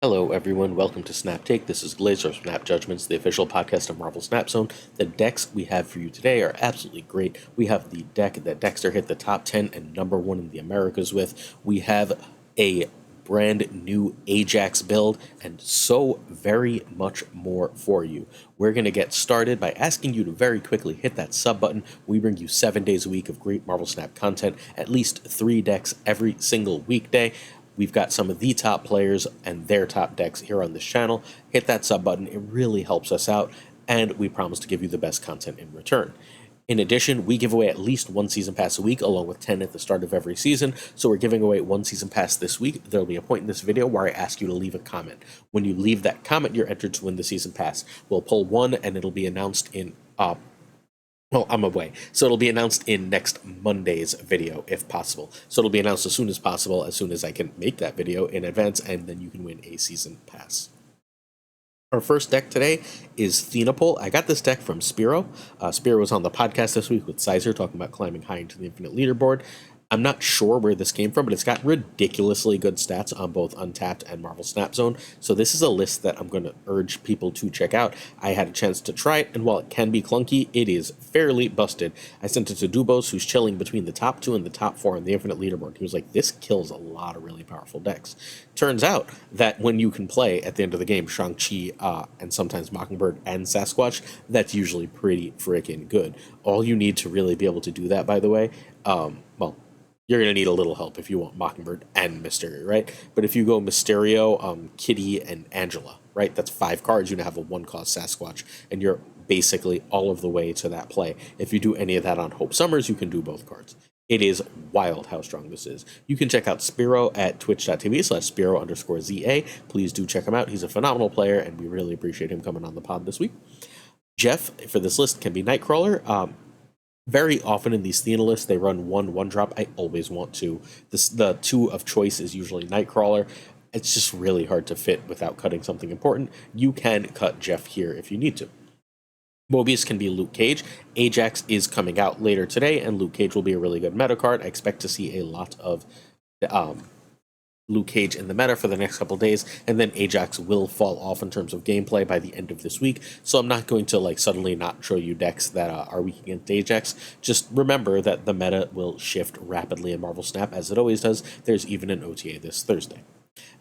Hello, everyone. Welcome to Snap Take. This is Glaze or Snap Judgments, the official podcast of Marvel Snap Zone. The decks we have for you today are absolutely great. We have the deck that Dekkster hit the top 10 and number 1 in the Americas with. We have a brand new Ajax build and so very much more for you. We're going to get started by asking you to very quickly hit that sub button. We bring you 7 days a week of great Marvel Snap content, at least 3 decks every single weekday. We've got some of the top players and their top decks here on this channel. Hit that sub button. It really helps us out, and we promise to give you the best content in return. In addition, we give away at least 1 season pass a week, along with 10 at the start of every season. So we're giving away 1 season pass this week. There'll be a point in this video where I ask you to leave a comment. When you leave that comment, you're entered to win the season pass. We'll pull one, and it'll be announced in well, I'm away. So it'll be announced in next Monday's video, if possible. So it'll be announced as soon as I can make that video in advance, and then you can win a season pass. Our first deck today is Theop. I got this deck from Spiro. Spiro was on the podcast this week with Sizer talking about climbing high into the infinite leaderboard. I'm not sure where this came from, but it's got ridiculously good stats on both Untapped and Marvel Snap Zone. So this is a list that I'm going to urge people to check out. I had a chance to try it, and while it can be clunky, it is fairly busted. I sent it to Dubos, who's chilling between the top 2 and the top 4 on the infinite leaderboard. He was like, this kills a lot of really powerful decks. Turns out that when you can play at the end of the game Shang-Chi and sometimes Mockingbird and Sasquatch, that's usually pretty freaking good. All you need to really be able to do that, by the way, you're going to need a little help if you want Mockingbird and Mysterio, right? But if you go Mysterio, Kitty, and Angela, right? That's 5 cards. You're going to have a 1-cost Sasquatch, and you're basically all of the way to that play. If you do any of that on Hope Summers, you can do both cards. It is wild how strong this is. You can check out Spiro at twitch.tv/Spiro_ZA. Please do check him out. He's a phenomenal player, and we really appreciate him coming on the pod this week. Jeff, for this list, can be Nightcrawler. Very often in these thena lists, they run 1/1-drop. I always want to. The 2 of choice is usually Nightcrawler. It's just really hard to fit without cutting something important. You can cut Jeff here if you need to. Mobius can be Luke Cage. Ajax is coming out later today, and Luke Cage will be a really good meta card. I expect to see a lot of Luke Cage in the meta for the next couple days, and then Ajax will fall off in terms of gameplay by the end of this week. So I'm not going to suddenly not show you decks that are weak against Ajax. Just remember that the meta will shift rapidly in Marvel Snap, as it always does. There's even an OTA this Thursday.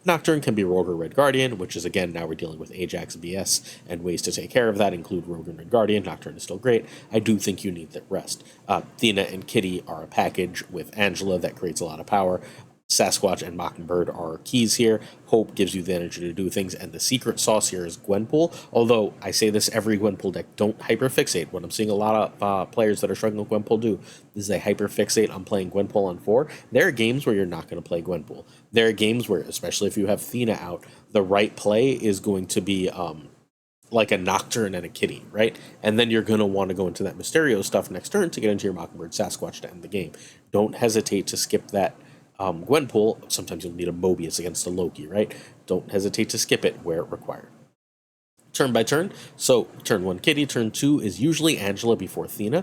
Nocturne can be Rogue or Red Guardian, which is, again, now we're dealing with Ajax BS, and ways to take care of that include Rogue and Red Guardian. Nocturne is still great. I do think you need the rest. Thena and Kitty are a package with Angela that creates a lot of power. Sasquatch and Mockingbird are keys here. Hope gives you the energy to do things, and the secret sauce here is Gwenpool. Although I say this every Gwenpool deck, don't hyperfixate. What I'm seeing a lot of players that are struggling with Gwenpool do is they hyperfixate on playing Gwenpool on 4. There are games where you're not going to play Gwenpool. There are games where, especially if you have Thena out, the right play is going to be like a Nocturne and a Kitty, right? And then you're going to want to go into that Mysterio stuff next turn to get into your Mockingbird Sasquatch to end the game. Don't hesitate to skip that Gwenpool. Sometimes you'll need a Mobius against a Loki, right? Don't hesitate to skip it where required. Turn by turn. So turn 1 Kitty, turn 2 is usually Angela before Thena.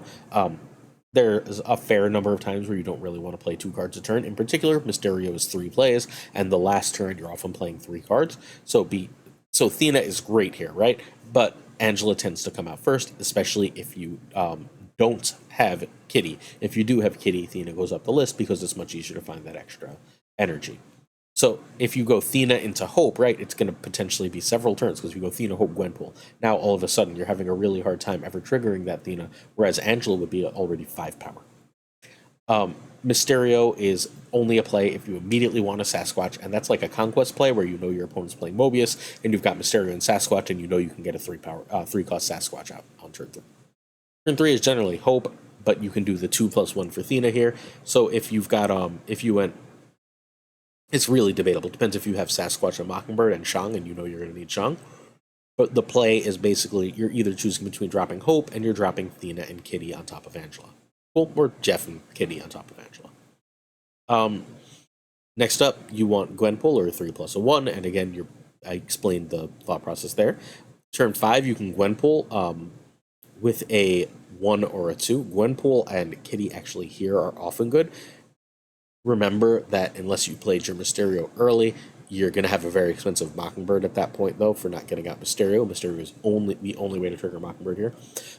There's a fair number of times where you don't really want to play 2 cards a turn. In particular, Mysterio is 3 plays, and the last turn you're often playing 3 cards. So Thena is great here, right? But Angela tends to come out first, especially if you don't have Kitty. If you do have Kitty, Thena goes up the list because it's much easier to find that extra energy. So if you go Thena into Hope, right, it's going to potentially be several turns, because if you go Thena, Hope, Gwenpool, now all of a sudden you're having a really hard time ever triggering that Thena, whereas Angela would be already 5 power. Mysterio is only a play if you immediately want a Sasquatch, and that's like a Conquest play where you know your opponent's playing Mobius, and you've got Mysterio and Sasquatch, and you know you can get a 3-cost Sasquatch out on turn 3. Turn 3 is generally Hope, but you can do the 2+1 for Thena here. So if you've got, it's really debatable. Depends if you have Sasquatch and Mockingbird and Shang, and you know you're going to need Shang. But the play is basically you're either choosing between dropping Hope and you're dropping Thena and Kitty on top of Angela. Well, or Jeff and Kitty on top of Angela. Next up, you want Gwenpool or 3+1, and again, I explained the thought process there. Turn 5, you can Gwenpool with a 1 or a 2. Gwenpool and Kitty actually here are often good. Remember that unless you played your Mysterio early, You're going to have a very expensive Mockingbird at that point, though, for not getting out Mysterio. Mysterio is the only way to trigger Mockingbird here.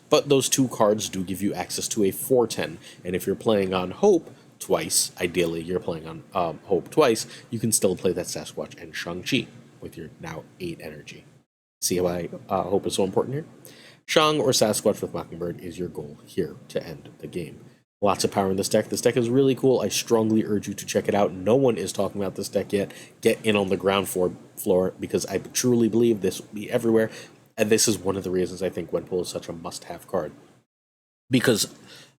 But those two cards do give you access to a 4/10. And if you're playing on Hope twice, ideally you're playing on Hope twice, you can still play that Sasquatch and Shang-Chi with your now 8 energy. See why Hope is so important here? Shang or Sasquatch with Mockingbird is your goal here to end the game. Lots of power in this deck. This deck is really cool. I strongly urge you to check it out. No one is talking about this deck yet. Get in on the ground floor because I truly believe this will be everywhere. And this is one of the reasons I think Gwenpool is such a must-have card. Because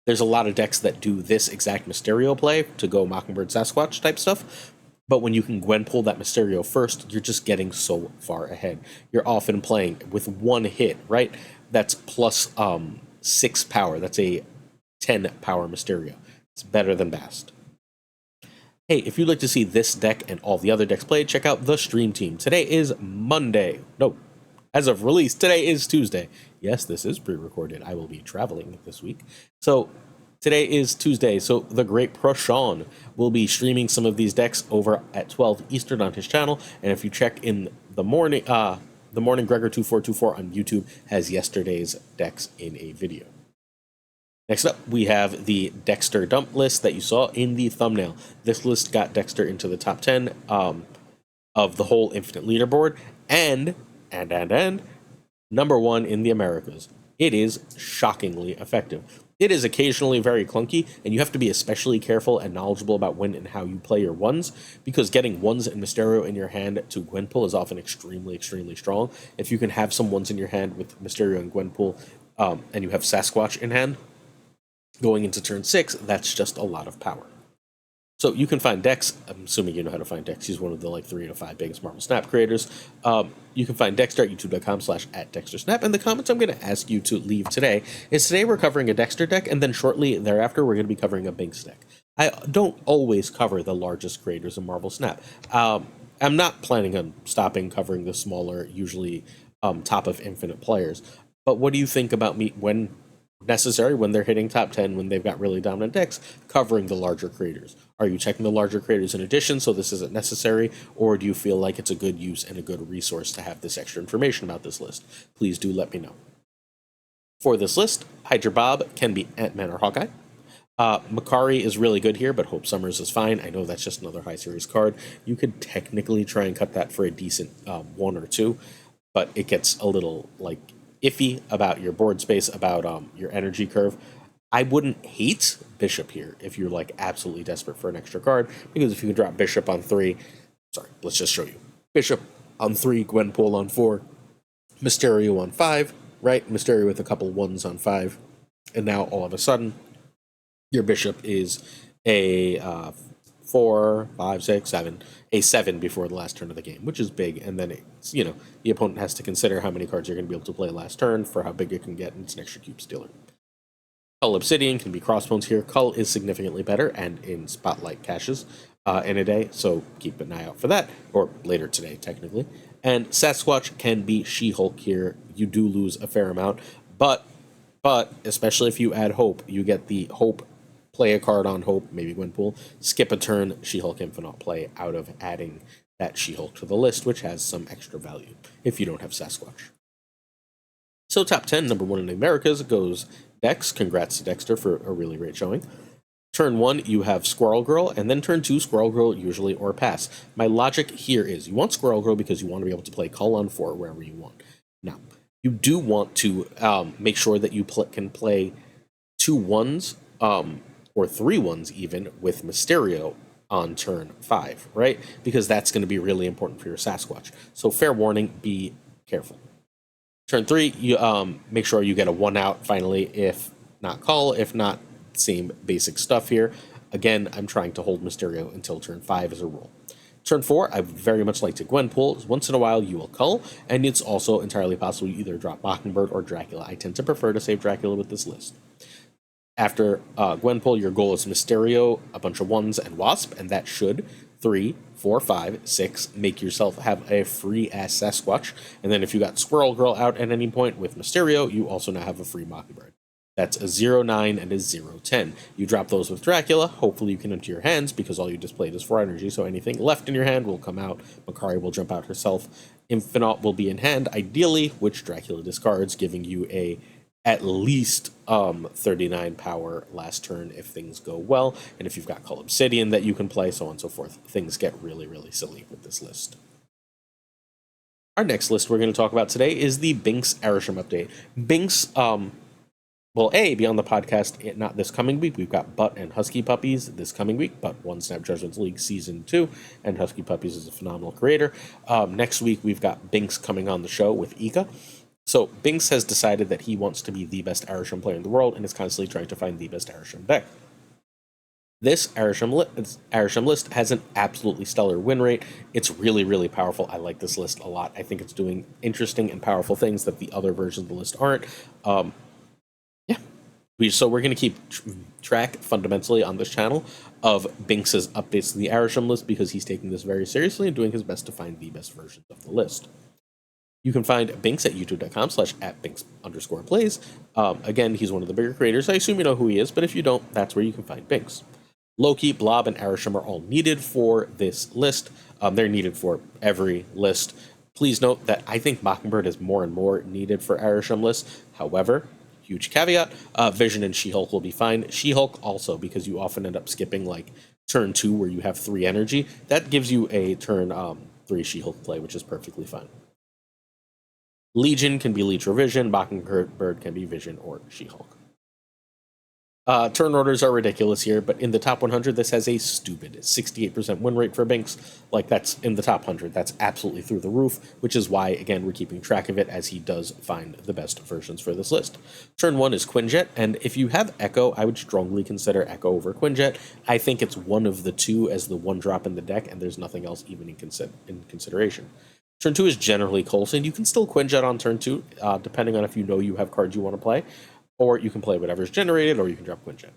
there's a lot of decks that do this exact Mysterio play to go Mockingbird Sasquatch type stuff. But when you can Gwenpool that Mysterio first, you're just getting so far ahead. You're often playing with one hit, right? That's plus 6 power. That's a 10 power Mysterio. It's better than Bast. Hey, if you'd like to see this deck and all the other decks played, check out the stream team. Today is Monday. No, as of release, today is Tuesday. Yes, this is pre-recorded. I will be traveling this week. So today is Tuesday, so the great Prashaun will be streaming some of these decks over at 12 Eastern on his channel. And if you check in the morning Gregor2424 on YouTube has yesterday's decks in a video. Next up, we have the Dekkster dump list that you saw in the thumbnail. This list got Dekkster into the top 10 of the whole Infinite leaderboard, and number 1 in the Americas. It is shockingly effective. It is occasionally very clunky, and you have to be especially careful and knowledgeable about when and how you play your ones, because getting ones and Mysterio in your hand to Gwenpool is often extremely, extremely strong. If you can have some ones in your hand with Mysterio and Gwenpool, and you have Sasquatch in hand, going into turn 6, that's just a lot of power. So you can find Dex. I'm assuming you know how to find Dex. He's one of the 3 to 5 biggest Marvel Snap creators. You can find Dekkster at youtube.com/@DekksterSnap. And the comments I'm going to ask you to leave today is today we're covering a Dekkster deck, and then shortly thereafter we're going to be covering a Binks deck. I don't always cover the largest creators in Marvel Snap. I'm not planning on stopping covering the smaller, usually top of Infinite players. But what do you think about me when necessary, when they're hitting top 10, when they've got really dominant decks, covering the larger creators? Are you checking the larger creators in addition, so this isn't necessary, or do you feel like it's a good use and a good resource to have this extra information about this list? Please do let me know. For this list, Hydra Bob can be Ant-Man or Hawkeye. Makari is really good here, but Hope Summers is fine. I know that's just another high series card. You could technically try and cut that for a decent 1 or 2, but it gets a little iffy about your board space, about your energy curve. I wouldn't hate Bishop here if you're absolutely desperate for an extra card, because if you can drop Bishop on 3, let's just show you. Bishop on 3, Gwenpool on 4, Mysterio on 5, right? Mysterio with a couple 1s on 5, and now all of a sudden, your Bishop is a 4, 5, 6, 7, a 7 before the last turn of the game, which is big. And then it's, the opponent has to consider how many cards you're going to be able to play last turn for how big it can get, and it's an extra cube stealer. Cull Obsidian can be Crossbones here. Cull is significantly better and in Spotlight caches in a day, so keep an eye out for that, or later today, technically. And Sasquatch can be She-Hulk here. You do lose a fair amount, but especially if you add Hope, you get the Hope, play a card on Hope, maybe Gwenpool, skip a turn, She-Hulk Infinite play out of adding that She-Hulk to the list, which has some extra value if you don't have Sasquatch. So top 10, number 1 in the Americas goes Dex. Congrats to Dekkster for a really great showing. Turn 1, you have Squirrel Girl, and then turn 2, Squirrel Girl usually or pass. My logic here is you want Squirrel Girl because you want to be able to play Cull on 4 wherever you want. Now, you do want to make sure that you can play 2 1s, or 3 1s even, with Mysterio on turn 5, right? Because that's going to be really important for your Sasquatch. So fair warning, be careful. Turn 3, you make sure you get a 1 out finally, if not Cull, if not, same basic stuff here. Again, I'm trying to hold Mysterio until turn 5 as a rule. Turn 4, I would very much like to Gwenpool. Once in a while, you will Cull, and it's also entirely possible you either drop Mockingbird or Dracula. I tend to prefer to save Dracula with this list. After Gwenpool, your goal is Mysterio, a bunch of 1s, and Wasp, and that should 3, 4, 5, 6 make yourself have a free-ass Sasquatch. And then if you got Squirrel Girl out at any point with Mysterio, you also now have a free Mockingbird. That's a 0-9 and a 0-10. You drop those with Dracula. Hopefully you can empty your hands because all you displayed is 4 energy, so anything left in your hand will come out. Makari will jump out herself. Infinite will be in hand, ideally, which Dracula discards, giving you a at least 39 power last turn if things go well. And if you've got Cull Obsidian that you can play, so on and so forth, things get really, really silly with this list. Our next list we're going to talk about today is the Binks arishem update. Binks, will be on the podcast not this coming week. We've got Butt and Husky Puppies this coming week. Butt won Snap Judgments League Season 2, and Husky Puppies is a phenomenal creator. Next week, we've got Binks coming on the show with Ika. So Binks has decided that he wants to be the best arishem player in the world and is constantly trying to find the best arishem deck. This arishem list has an absolutely stellar win rate. It's really, really powerful. I like this list a lot. I think it's doing interesting and powerful things that the other versions of the list aren't. So we're going to keep track fundamentally on this channel of Binks's updates to the arishem list because he's taking this very seriously and doing his best to find the best versions of the list. You can find Binks at youtube.com/@Binks_plays. Again, he's one of the bigger creators. I assume you know who he is, but if you don't, that's where you can find Binks. Loki, Blob, and arishem are all needed for this list. They're needed for every list. Please note that I think Mockingbird is more and more needed for arishem lists. However, huge caveat, Vision and She-Hulk will be fine. She-Hulk also, because you often end up skipping like turn 2 where you have 3 energy. That gives you a turn 3 She-Hulk play, which is perfectly fine. Legion can be Leech or Vision. Mockingbird can be Vision or She-Hulk. Turn orders are ridiculous here, but in the top 100, this has a stupid 68% win rate for Binks. Like, that's in the top 100. That's absolutely through the roof, which is why, again, we're keeping track of it as he does find the best versions for this list. Turn 1 is Quinjet, and if you have Echo, I would strongly consider Echo over Quinjet. I think it's one of the two as the one drop in the deck, and there's nothing else even in consideration. Turn 2 is generally Coulson. You can still Quinjet on turn 2, depending on if you know you have cards you want to play. Or you can play whatever's generated, or you can drop Quinjet.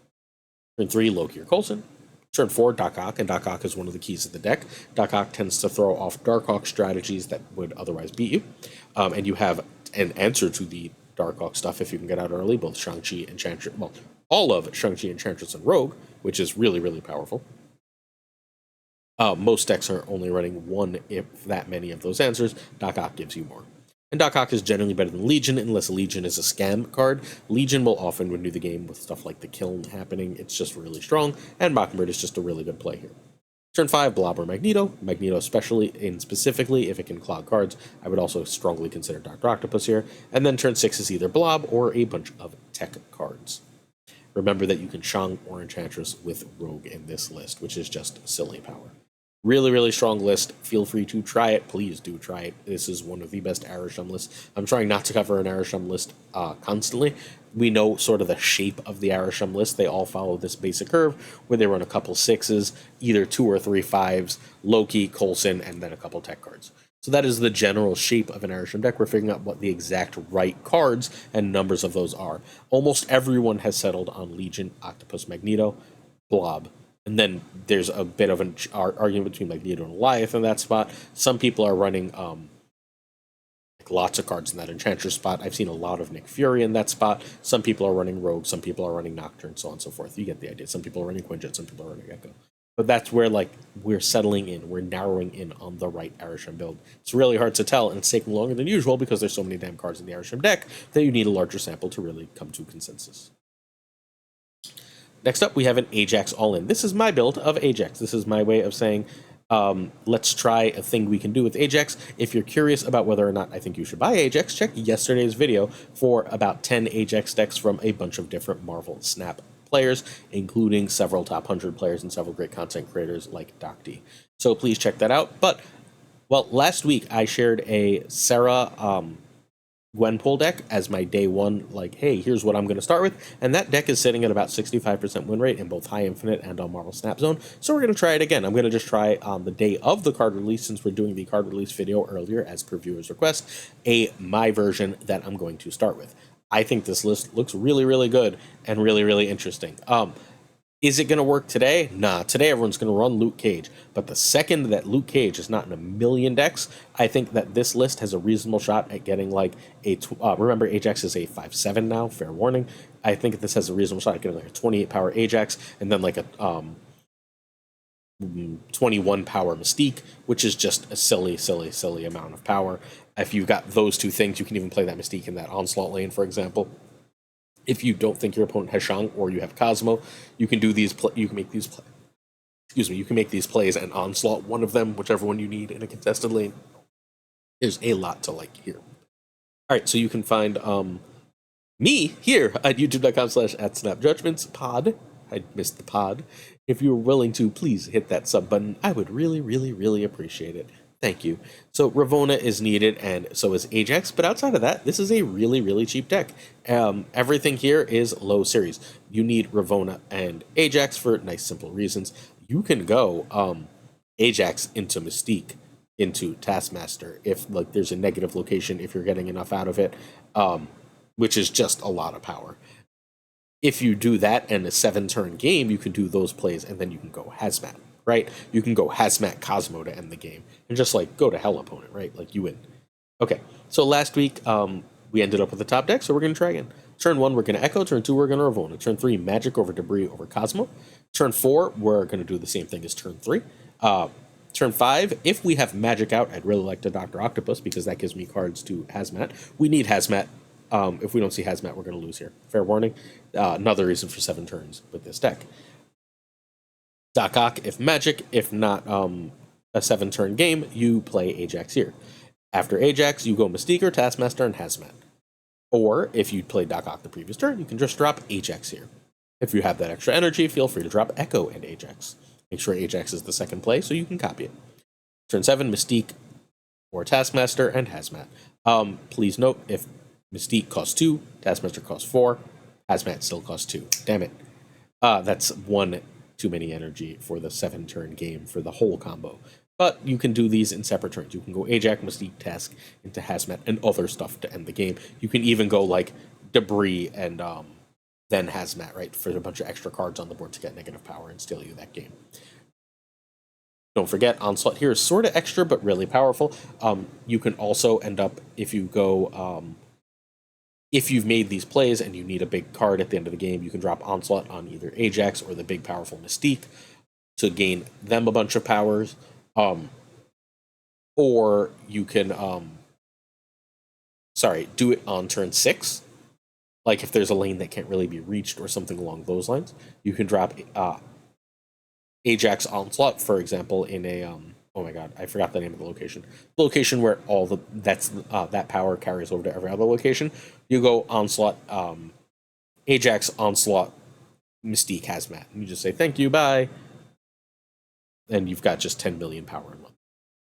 Turn 3, Loki or Coulson. Turn 4, Doc Ock, and Doc Ock is one of the keys of the deck. Doc Ock tends to throw off Darkhawk strategies that would otherwise beat you. And you have an answer to the Darkhawk stuff if you can get out early, both Shang-Chi, Enchantress, well, all of Shang-Chi, Enchantress, and Rogue, which is really, really powerful. Most decks are only running one, if that many of those answers. Doc Ock gives you more. And Doc Ock is generally better than Legion, unless Legion is a scam card. Legion will often renew the game with stuff like the Kiln happening. It's just really strong, and Mockingbird is just a really good play here. Turn 5, Blob or Magneto. Magneto especially, and specifically if it can clog cards. I would also strongly consider Dr. Octopus here. And then turn 6 is either Blob or a bunch of tech cards. Remember that you can Shang or Enchantress with Rogue in this list, which is just silly power. Really, really strong list. Feel free to try it. Please do try it. This is one of the best arishem lists. I'm trying not to cover an arishem list constantly. We know sort of the shape of the arishem list. They all follow this basic curve where they run a couple 6s, either 2 or 3 5s, Loki, Coulson, and then a couple tech cards. So that is the general shape of an arishem deck. We're figuring out what the exact right cards and numbers of those are. Almost everyone has settled on Legion, Octopus, Magneto, Blob. And then there's a bit of an argument between Magneto and Goliath in that spot. Some people are running lots of cards in that Enchantress spot. I've seen a lot of Nick Fury in that spot. Some people are running Rogue. Some people are running Nocturne, so on and so forth. You get the idea. Some people are running Quinjet. Some people are running Echo. But that's where, like, we're settling in. We're narrowing in on the right arishem build. It's really hard to tell, and it's taking longer than usual because there's so many damn cards in the arishem deck that you need a larger sample to really come to consensus. Next up, we have an Ajax all-in. This is my build of Ajax. This is my way of saying, let's try a thing we can do with Ajax. If you're curious about whether or not I think you should buy Ajax, check yesterday's video for about 10 Ajax decks from a bunch of different Marvel Snap players, including several top 100 players and several great content creators like Doc D. So please check that out. But, well, last week I shared a Sarah gwenpool deck as my day one, like, hey, here's what I'm going to start with, and that deck is sitting at about 65% win rate in both High Infinite and on Marvel Snap Zone, so we're going to try it again. I'm going to just try on the day of the card release, since we're doing the card release video earlier as per viewers' request, my version that I'm going to start with. I think this list looks really, really good and really, really interesting. Is it going to work today? Nah, today everyone's going to run Luke Cage. But the second that Luke Cage is not in a million decks, I think that this list has a reasonable shot at getting like a... remember, Ajax is a 5/7 now, fair warning. I think this has a reasonable shot at getting like a 28 power Ajax, and then like a 21 power Mystique, which is just a silly amount of power. If you've got those two things, you can even play that Mystique in that Onslaught lane, for example. If you don't think your opponent has Shang or you have Cosmo, you can do these. You can make these. You can make these plays and Onslaught one of them, whichever one you need in a contested lane. There's a lot to like here. All right, so you can find me here at youtube.com/@snapjudgmentspod. I missed the pod. If you were willing to, please hit that sub button. I would really appreciate it. Thank you. So Ravonna is needed, and so is Ajax. But outside of that, this is a really cheap deck. Everything here is low series. You need Ravonna and Ajax for nice, simple reasons. You can go Ajax into Mystique, into Taskmaster, if like there's a negative location, if you're getting enough out of it, which is just a lot of power. If you do that in a 7-turn game, you can do those plays, and then you can go Hazmat, right? You can go Hazmat Cosmo to end the game, and just like go to hell opponent, right? Like you win. Okay, so last week we ended up with the top deck, so we're going to try again. Turn 1, we're going to Echo. Turn 2, we're going to Ravonna. Turn 3, Magic over Debris over Cosmo. Turn 4, we're going to do the same thing as Turn 3. Turn 5, if we have Magic out, I'd really like to Dr. Octopus, because that gives me cards to Hazmat. We need Hazmat. If we don't see Hazmat, we're going to lose here. Fair warning. Another reason for 7 turns with this deck. Doc Ock, if Magic. If not a 7-turn game, you play Ajax here. After Ajax, you go Mystique or Taskmaster and Hazmat. Or, if you played Doc Ock the previous turn, you can just drop Ajax here. If you have that extra energy, feel free to drop Echo and Ajax. Make sure Ajax is the second play so you can copy it. Turn 7, Mystique or Taskmaster and Hazmat. Please note, if Mystique costs 2, Taskmaster costs 4, Hazmat still costs 2. Damn it. That's 1 too many energy for the 7-turn game for the whole combo. But you can do these in separate turns. You can go Ajax, Mystique, Task into Hazmat and other stuff to end the game. You can even go like Debris and then Hazmat, right, for a bunch of extra cards on the board to get negative power and steal you that game. Don't forget, Onslaught here is sort of extra, but really powerful. You can also end up, if you go, if you've made these plays and you need a big card at the end of the game, you can drop Onslaught on either Ajax or the big powerful Mystique to gain them a bunch of powers. Or you can, do it on turn 6. Like if there's a lane that can't really be reached or something along those lines, you can drop Ajax Onslaught, for example, in a oh my god, I forgot the name of the location. The location where all the that power carries over to every other location. You go Onslaught, Ajax Onslaught, Mystique Hazmat, and you just say thank you, bye, and you've got just 10 million power in one.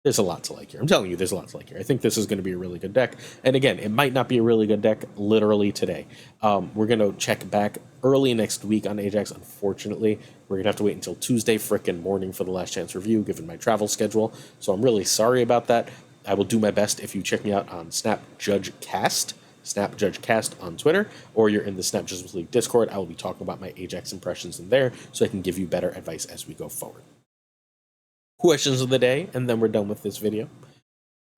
There's a lot to like here. I'm telling you, there's a lot to like here. I think this is going to be a really good deck. And again, it might not be a really good deck literally today. We're going to check back early next week on Ajax. Unfortunately, we're going to have to wait until Tuesday frickin' morning for the last chance review, given my travel schedule. So I'm really sorry about that. I will do my best if you check me out on SnapJudgeCast on Twitter, or you're in the Snap Judgments League Discord. I will be talking about my Ajax impressions in there, so I can give you better advice as we go forward. Questions of the day, and then we're done with this video.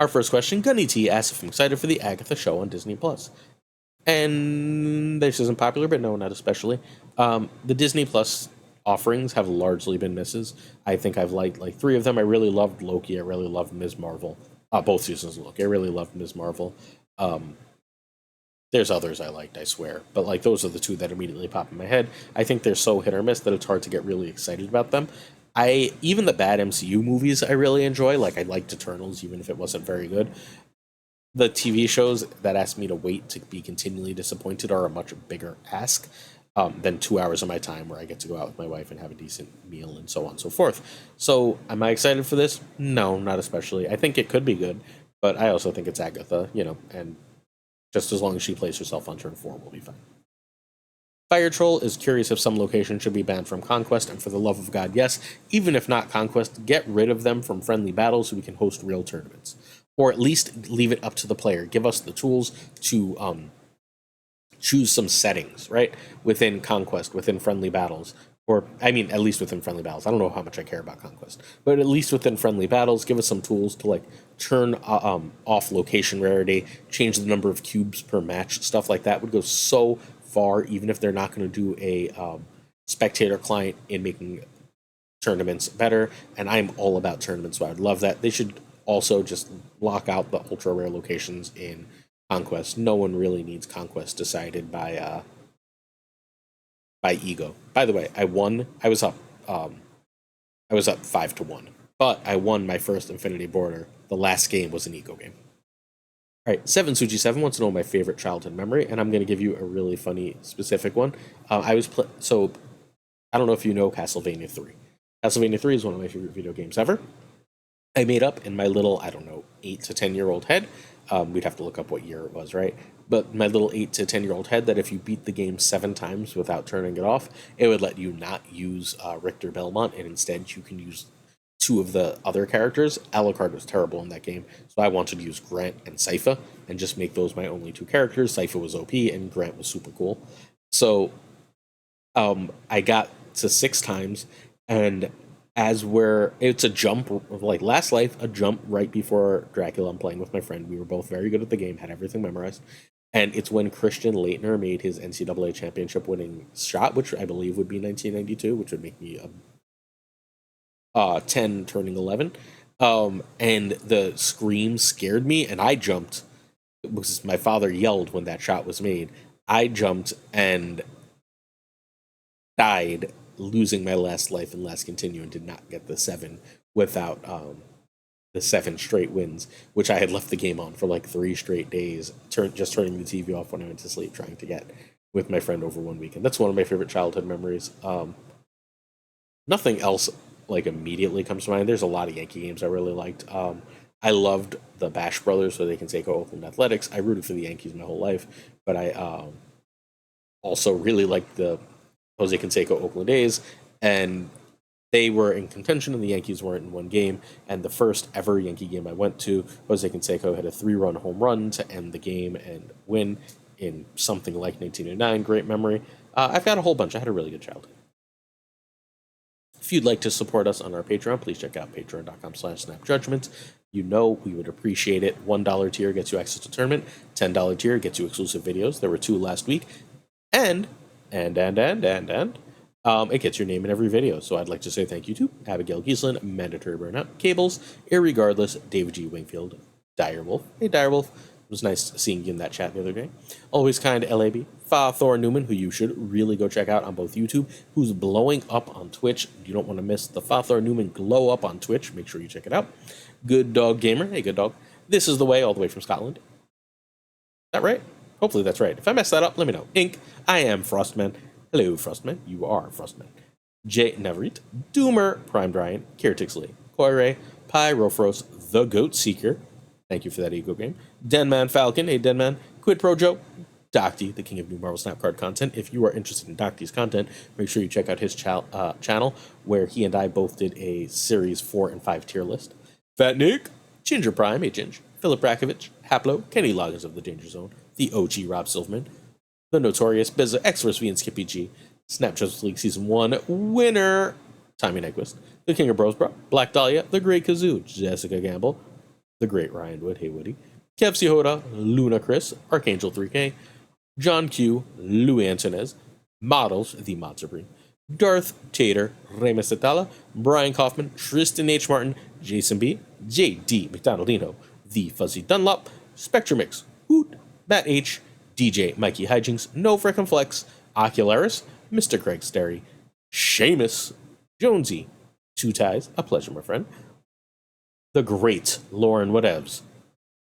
Our first question, Gunny T asks if I'm excited for the Agatha show on Disney+. And this isn't popular, but no, not especially. The Disney Plus offerings have largely been misses. I think I've liked like 3 of them. I really loved Loki. I really loved Ms. Marvel. Both seasons of Loki. I really loved Ms. Marvel. There's others I liked, I swear. But like those are the 2 that immediately pop in my head. I think they're so hit or miss that it's hard to get really excited about them. Even the bad MCU movies I really enjoy, like I liked Eternals, even if it wasn't very good. The TV shows that ask me to wait to be continually disappointed are a much bigger ask than 2 hours of my time where I get to go out with my wife and have a decent meal and so on and so forth. So, am I excited for this? No, not especially. I think it could be good, but I also think it's Agatha, and just as long as she plays herself on turn 4, we'll be fine. Fire Troll is curious if some locations should be banned from Conquest, and for the love of God, yes. Even if not Conquest, get rid of them from friendly battles so we can host real tournaments. Or at least leave it up to the player. Give us the tools to choose some settings, right? Within Conquest, within friendly battles. Or, I mean, at least within friendly battles. I don't know how much I care about Conquest. But at least within friendly battles, give us some tools to, like, turn off location rarity, change the number of cubes per match, stuff like that would go so far, even if they're not going to do a spectator client, in making tournaments better. And I'm all about tournaments, so I'd love that. They should also just lock out the ultra rare locations in Conquest. No one really needs Conquest decided by ego. By the way, I won. I was up 5-1, but I won my first Infinity Border. The last game was an ego game. All right, 7Suji7 wants to know my favorite childhood memory, and I'm going to give you a really funny specific one. So I don't know if you know Castlevania 3. Castlevania 3 is one of my favorite video games ever. I made up in my little, 8 to 10-year-old head. We'd have to look up what year it was, right? But my little 8 to 10-year-old head, that if you beat the game 7 times without turning it off, it would let you not use Richter Belmont, and instead you can use 2 of the other characters. Alucard was terrible in that game, so I wanted to use Grant and Sypha and just make those my only 2 characters. Sypha was OP and Grant was super cool. So I got to 6 times, and it's a jump, like Last Life, a jump right before Dracula. I'm playing with my friend. We were both very good at the game, had everything memorized. And it's when Christian Laettner made his NCAA championship winning shot, which I believe would be 1992, which would make me 10 turning 11. And the scream scared me, and I jumped, because my father yelled when that shot was made. I jumped and died, losing my last life and last continue, and did not get the 7 without the 7 straight wins, which I had left the game on for like 3 straight days, just turning the TV off when I went to sleep, trying to get with my friend over one weekend. That's one of my favorite childhood memories. Nothing else like immediately comes to mind. There's a lot of Yankee games I really liked. I loved the Bash Brothers, so they can take Oakland Athletics. I rooted for the Yankees my whole life, but I also really liked the Jose Canseco Oakland A's, and they were in contention and the Yankees weren't in one game. And the first ever Yankee game I went to, Jose Canseco had a 3-run home run to end the game and win in something like 1909. Great memory. I've got a whole bunch. I had a really good childhood. If you'd like to support us on our Patreon, please check out patreon.com/snapjudgments. You know we would appreciate it. $1 tier gets you access to tournament. $10 tier gets you exclusive videos. There were 2 last week. And it gets your name in every video. So I'd like to say thank you to Abigail Giesland, Mandatory Burnout, Cables, Irregardless, David G. Wingfield, Direwolf. Hey, Direwolf. It was nice seeing you in that chat the other day. Always Kind LAB, FaThorNewman, who you should really go check out on both YouTube, who's blowing up on Twitch. You don't want to miss the FaThorNewman glow up on Twitch. Make sure you check it out. Good Dog Gamer. Hey, Good Dog. This is the way, all the way from Scotland. Is that right? Hopefully that's right. If I mess that up, let me know. Ink. I am Frostman. Hello, Frostman. You are Frostman. J. Neverit. Doomer. Prime Brian. Kirtixley. Koire. Pyrofros. The Goat Seeker. Thank you for that ego game. Denman Falcon. Hey, Denman. Quid Pro Joe. Docty, the king of new Marvel Snap Card content. If you are interested in Docty's content, make sure you check out his channel, where he and I both did a Series 4 and 5 tier list. Fat Nick. Ginger Prime. Hey, Ginge. Philip Brakovich. Haplo. Kenny Loggins of the Danger Zone. The OG Rob Silverman, the Notorious Bizza, X-Verse V and Skippy G, Snap Justice League Season 1 winner, Tommy Nyquist, the King of Bros Bro, Black Dahlia, the Great Kazoo, Jessica Gamble, the Great Ryan Wood, hey Woody, Kev Hoda, Luna Chris, Archangel 3K, John Q, Louis Antonez, Models, the Mod Supreme, Darth Tater, Remus Atala, Brian Kaufman, Tristan H. Martin, Jason B, J.D. McDonaldino, the Fuzzy Dunlop, Spectrum Mix, Hoot, Matt H, DJ Mikey Hijinks, No Frickin' Flex, Ocularis, Mr. Craig Sterry, Seamus, Jonesy, Two Ties, a pleasure, my friend, the great Lauren Whatevs,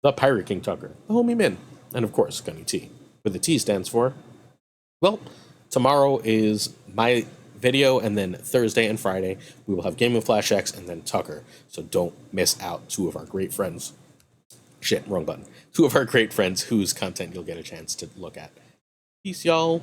the Pirate King Tuccrr, the Homie Min, and of course, Gunny T. What the T stands for? Well, tomorrow is my video, and then Thursday and Friday, we will have GamingwithFlashX and then Tuccrr. So don't miss out. 2 of our great friends. Shit, wrong button. 2 of our great friends whose content you'll get a chance to look at. Peace, y'all.